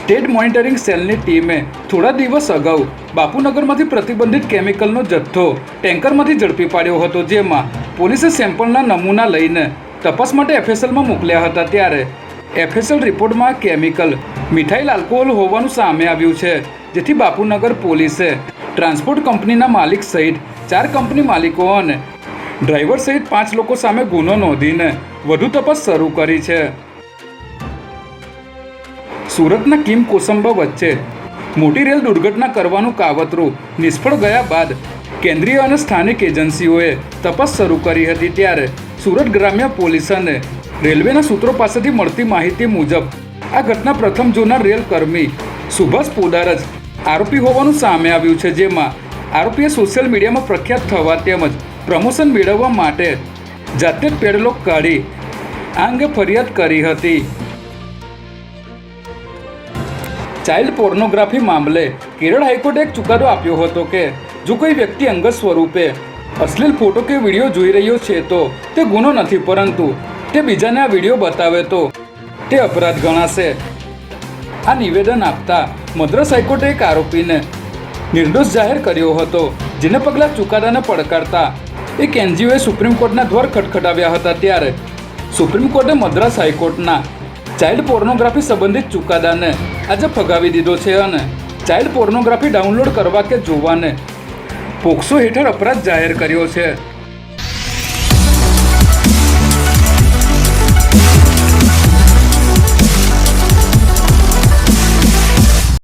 State monitoring સેલની ટીમે થોડા દિવસ અગાઉ બાપુનગરમાંથી પ્રતિબંધિત કેમિકલનો જથ્થો ટેન્કરમાંથી ઝડપી પાડ્યો હતો, જેમાં પોલીસે સેમ્પલના નમૂના લઈને તપાસ માટે FSLમાં મોકલ્યા હતા. ત્યારે FSL રિપોર્ટમાં કેમિકલ મિથાઇલ આલ્કોહોલ હોવાનું સામે આવ્યું છે, જેથી બાપુનગર પોલીસે ટ્રાન્સપોર્ટ કંપનીના માલિક સહિત 4 કંપની માલિકો અને ડ્રાઈવર સહિત 5 લોકો સામે ગુનો નોંધીને વધુ તપાસ શરૂ કરી છે. સુરતના કિમ કોસંબા વચ્ચે મોટી રેલ દુર્ઘટના કરવાનું કાવતરું નિષ્ફળ ગયા બાદ કેન્દ્રીય અને સ્થાનિક એજન્સીઓએ તપાસ શરૂ કરી હતી. ત્યારે સુરત ગ્રામ્ય પોલીસ અને રેલવેના સૂત્રો પાસેથી મળતી માહિતી મુજબ આ ઘટના પ્રથમ જોનાર રેલ કર્મી સુભાષ પોદાર જ આરોપી હોવાનું સામે આવ્યું છે, જેમાં આરોપીએ સોશિયલ મીડિયામાં પ્રખ્યાત થવા તેમજ પ્રમોશન મેળવવા માટે જાતે જ પેડલોક કાઢી આ અંગે ફરિયાદ કરી હતી. ચાઇલ્ડ પોર્નોગ્રાફી મામલે કેરળ હાઈકોર્ટે એક ચુકાદો આપ્યો હતો કે જો કોઈ વ્યક્તિ અંગત સ્વરૂપે અશ્લીલ ફોટો કે વિડીયો જોઈ રહ્યો છે તો તે ગુનો નથી, પરંતુ તે બીજાને આ વિડીયો બતાવે તો તે અપરાધ ગણાશે. આ નિવેદન આપતા મદ્રાસ હાઈકોર્ટે એક આરોપીને નિર્દોષ જાહેર કર્યો હતો, જેને પગલા ચુકાદાને પડકારતા એક NGOએ સુપ્રીમ કોર્ટના દ્વાર ખટખટાવ્યા હતા. ત્યારે સુપ્રીમ કોર્ટે મદ્રાસ હાઈકોર્ટના ચાઇલ્ડ પોર્નોગ્રાફી સંબંધિત ચુકાદાને આજે ફગાવી દીધો છે અને ચાઇલ્ડ પોર્નોગ્રાફી ડાઉનલોડ કરવા કે જોવાને પોક્સો હેઠળ અપરાધ જાહેર કર્યો છે.